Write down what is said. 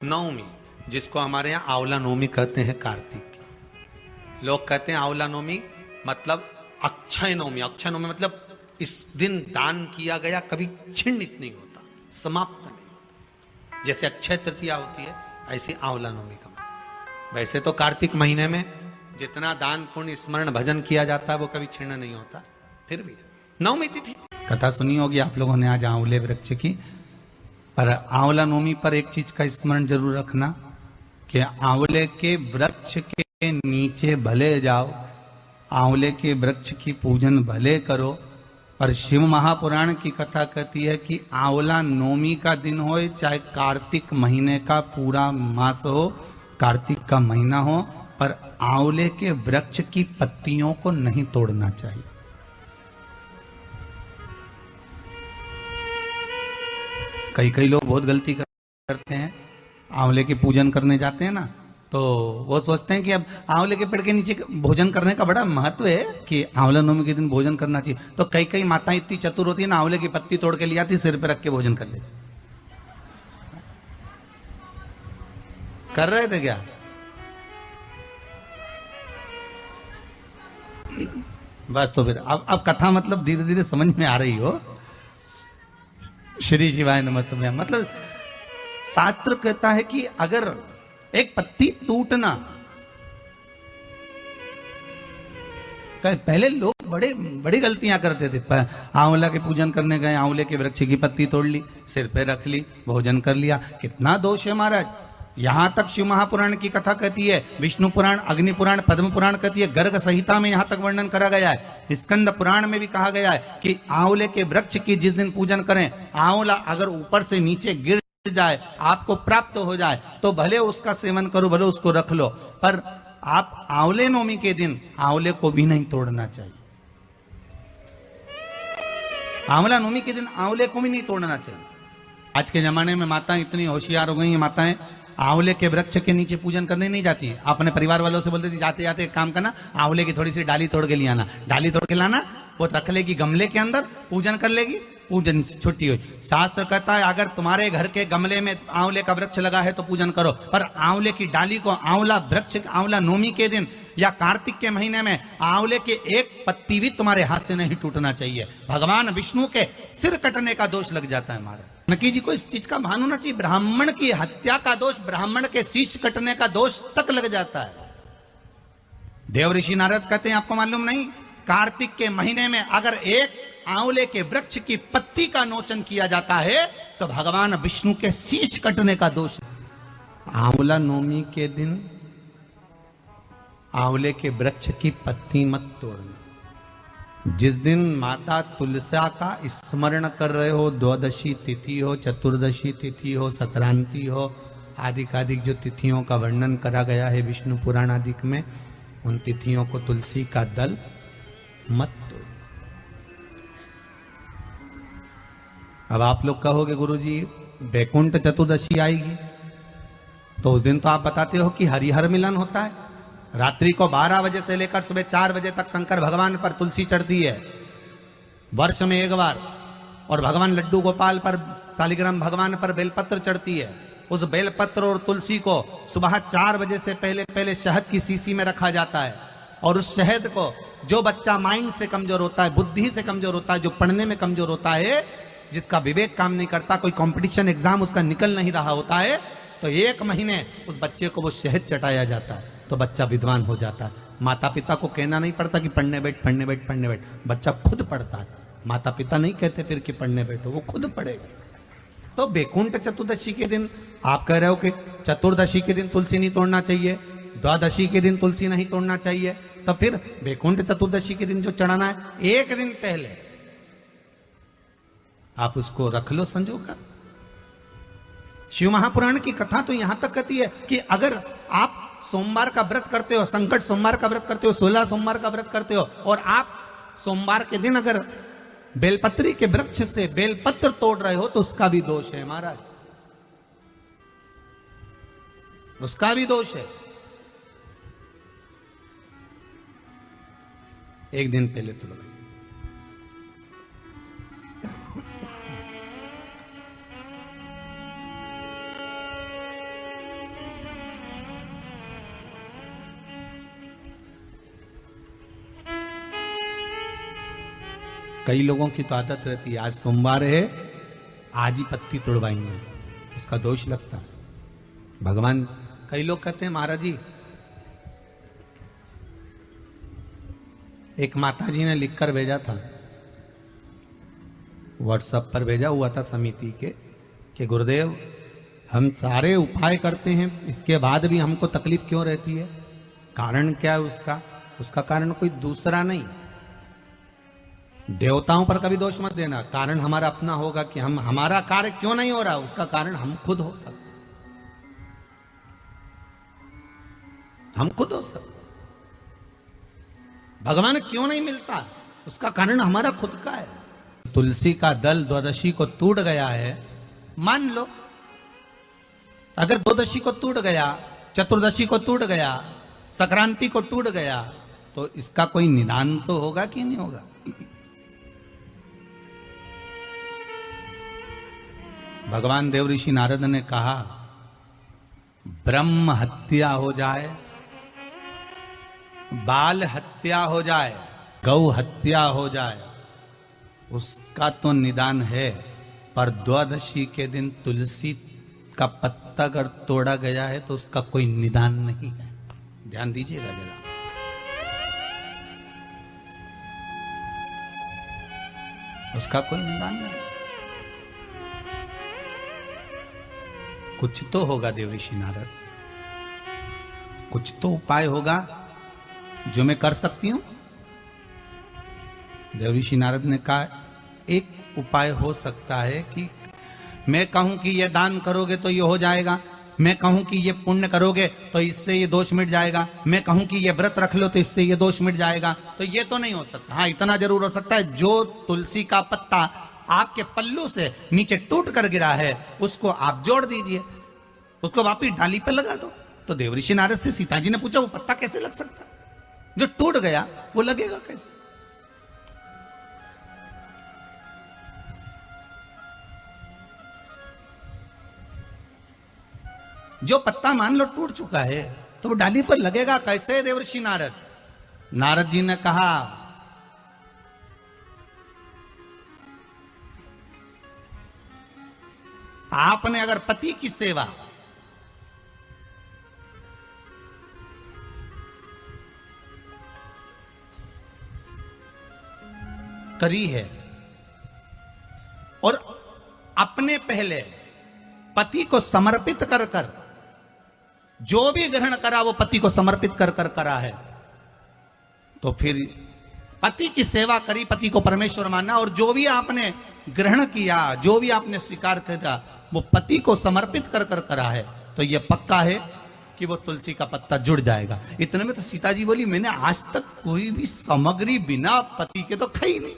नवमी, जिसको हमारे यहाँ आंवला नवमी कहते हैं, कार्तिक की। लोग कहते हैं आंवला नवमी मतलब अक्षय नवमी। अक्षय नवमी मतलब इस दिन दान किया गया कभी छिन्नित नहीं होता, समाप्त नहीं होता। जैसे अक्षय तृतीया होती है, ऐसे आंवला नवमी का मतलब। वैसे तो कार्तिक महीने में जितना दान पुण्य स्मरण भजन किया जाता है वो कभी छिन्न नहीं होता। फिर भी नवमी तिथि कथा सुनी होगी आप लोगों ने आज आंवले वृक्ष की। पर आंवला नवमी पर एक चीज का स्मरण जरूर रखना कि आंवले के वृक्ष के नीचे भले जाओ, आंवले के वृक्ष की पूजन भले करो, पर शिव महापुराण की कथा कहती है कि आंवला नवमी का दिन हो चाहे कार्तिक महीने का पूरा मास हो, कार्तिक का महीना हो, पर आंवले के वृक्ष की पत्तियों को नहीं तोड़ना चाहिए। कई लोग बहुत गलती करते हैं, आंवले के पूजन करने जाते हैं ना, तो वो सोचते हैं कि अब आंवले के पेड़ के नीचे भोजन करने का बड़ा महत्व है कि आंवला नवमी के दिन भोजन करना चाहिए। तो कई माताएं इतनी चतुर होती है ना, आंवले की पत्ती तोड़ के ले आती, सिर पे रख के भोजन कर लेती। कर रहे थे क्या? बस तो फिर अब कथा मतलब धीरे धीरे समझ में आ रही हो। श्री शिवाय नमस्ते। मतलब शास्त्र कहता है कि अगर एक पत्ती टूटना, पहले लोग बड़ी गलतियां करते थे। आंवला के पूजन करने गए, आंवले के वृक्ष की पत्ती तोड़ ली, सिर पे रख ली, भोजन कर लिया। कितना दोष है महाराज। यहां तक शिव महापुराण की कथा कहती है, विष्णु पुराण, अग्नि पुराण, पद्म पुराण कहती है, गर्ग संहिता में यहां तक वर्णन करा गया है, स्कंद पुराण में भी कहा गया है कि आंवले के वृक्ष की जिस दिन पूजन करें, आंवला अगर ऊपर से नीचे गिर जाए, आपको प्राप्त हो जाए, तो भले उसका सेवन करो, भले उसको रख लो, पर आप आंवले नवमी के दिन आंवले को भी नहीं तोड़ना चाहिए। आंवला नवमी के दिन आंवले को भी नहीं तोड़ना चाहिए। आज के जमाने में माताएं इतनी होशियार हो गई हैं, माताएं आंवले के वृक्ष के नीचे पूजन करने नहीं जाती है। अपने परिवार वालों से बोलते थी, जाते जाते एक काम करना, आंवले की थोड़ी सी डाली तोड़ के ले आना, डाली तोड़ के लाना, वो रख लेगी गमले के अंदर, पूजन कर लेगी, पूजन छुट्टी हुई। शास्त्र कहता है अगर तुम्हारे घर के गमले में आंवले का वृक्ष लगा है तो पूजन करो, पर आंवले की डाली को आंवला वृक्ष, आंवला नवमी के दिन या कार्तिक के महीने में आंवले के एक पत्ती भी तुम्हारे हाथ से नहीं टूटना चाहिए। भगवान विष्णु के सिर कटने का दोष लग जाता है हमारा। नकी जी को इस चीज का भान होना चाहिए। ब्राह्मण की हत्या का दोष, ब्राह्मण के शीश कटने का दोष तक लग जाता है। देव ऋषि नारद कहते हैं, आपको मालूम नहीं, कार्तिक के महीने में अगर एक आंवले के वृक्ष की पत्ती का नोचन किया जाता है तो भगवान विष्णु के शीश कटने का दोष। आंवला नवमी के दिन आंवले के वृक्ष की पत्ती मत तोड़ना। जिस दिन माता तुलसा का स्मरण कर रहे हो, द्वादशी तिथि हो, चतुर्दशी तिथि हो, संक्रांति हो, आदिक जो तिथियों का वर्णन करा गया है विष्णु पुराण आदिक में, उन तिथियों को तुलसी का दल मत तोड़ो। अब आप लोग कहोगे गुरुजी वैकुंठ चतुर्दशी आएगी, तो उस दिन तो आप बताते हो कि हरिहर मिलन होता है। रात्रि को 12 बजे से लेकर सुबह 4 बजे तक शंकर भगवान पर तुलसी चढ़ती है, वर्ष में एक बार। और भगवान लड्डू गोपाल पर, शालिग्राम भगवान पर बेलपत्र चढ़ती है। उस बेलपत्र और तुलसी को सुबह 4 बजे से पहले शहद की शीशी में रखा जाता है। और उस शहद को जो बच्चा माइंड से कमजोर होता है, बुद्धि से कमजोर होता है, जो पढ़ने में कमजोर होता है, जिसका विवेक काम नहीं करता, कोई कंपटीशन एग्जाम उसका निकल नहीं रहा होता है, तो 1 महीने उस बच्चे को वो शहद चटाया जाता है, तो बच्चा विद्वान हो जाता है। माता पिता को कहना नहीं पड़ता कि पढ़ने बैठ, पढ़ने बैठ, पढ़ने बैठ, बच्चा खुद पढ़ता है। माता पिता नहीं कहते फिर कि पढ़ने बैठो, वो खुद पढ़ेगा। तो वैकुंठ चतुर्दशी के दिन आप कह रहे हो कि चतुर्दशी के दिन तुलसी नहीं तोड़ना चाहिए, द्वादशी के दिन तुलसी नहीं तोड़ना चाहिए, तो फिर वैकुंठ चतुर्दशी के दिन जो चढ़ाना है, एक दिन पहले आप उसको रख लो संजो कर। शिव महापुराण की कथा तो यहां तक कहती है कि अगर आप सोमवार का व्रत करते हो, संकट सोमवार का व्रत करते हो, 16 सोमवार का व्रत करते हो, और आप सोमवार के दिन अगर बेलपत्री के वृक्ष से बेलपत्र तोड़ रहे हो तो उसका भी दोष है महाराज, उसका भी दोष है। एक दिन पहले तोड़ रहे। कई लोगों की तो आदत रहती है, आज सोमवार है आज ही पत्ती तोड़वाएंगे, उसका दोष लगता है। भगवान, कई लोग कहते हैं महाराज जी, एक माता जी ने लिखकर भेजा था, व्हाट्सएप पर भेजा हुआ था समिति के, कि गुरुदेव हम सारे उपाय करते हैं, इसके बाद भी हमको तकलीफ क्यों रहती है? कारण क्या है उसका? उसका कारण कोई दूसरा नहीं। देवताओं पर कभी दोष मत देना, कारण हमारा अपना होगा कि हम, हमारा कार्य क्यों नहीं हो रहा, उसका कारण हम खुद हो सकते, हम खुद हो सकते। भगवान क्यों नहीं मिलता, उसका कारण हमारा खुद का है। तुलसी का दल द्वादशी को टूट गया है, मान लो, अगर द्वादशी को टूट गया, चतुर्दशी को टूट गया, संक्रांति को टूट गया, तो इसका कोई निदान तो होगा कि नहीं होगा? भगवान देव ऋषि नारद ने कहा, ब्रह्म हत्या हो जाए, बाल हत्या हो जाए, गौ हत्या हो जाए, उसका तो निदान है, पर द्वादशी के दिन तुलसी का पत्ता अगर तोड़ा गया है तो उसका कोई निदान नहीं है। ध्यान दीजिएगा जरा। उसका कोई निदान नहीं। कुछ तो होगा देव ऋषि नारद, कुछ तो उपाय होगा जो मैं कर सकती हूं। देव ऋषि नारद ने कहा, एक उपाय हो सकता है कि मैं कहूं कि ये दान करोगे तो ये हो जाएगा, मैं कहूं कि ये पुण्य करोगे तो इससे ये दोष मिट जाएगा, मैं कहूं कि ये व्रत रख लो तो इससे ये दोष मिट जाएगा, तो ये तो नहीं हो सकता। हाँ, इतना जरूर हो सकता है, जो तुलसी का पत्ता आपके पल्लू से नीचे टूट कर गिरा है उसको आप जोड़ दीजिए, उसको वापिस डाली पर लगा दो। तो देव ऋषि नारद से सीता जी ने पूछा, वो पत्ता कैसे लग सकता है? जो टूट गया वो लगेगा कैसे? जो पत्ता मान लो टूट चुका है तो वो डाली पर लगेगा कैसे? देवर्षि नारद, नारद जी ने कहा, आपने अगर पति की सेवा करी है और अपने पहले पति को समर्पित कर कर, जो भी ग्रहण करा वो पति को समर्पित कर कर करा है, तो फिर पति की सेवा करी, पति को परमेश्वर माना, और जो भी आपने ग्रहण किया, जो भी आपने स्वीकार किया वो पति को समर्पित कर कर करा है, तो यह पक्का है कि वो तुलसी का पत्ता जुड़ जाएगा। इतने में तो सीता जी बोली, मैंने आज तक कोई भी सामग्री बिना पति के तो खाई नहीं।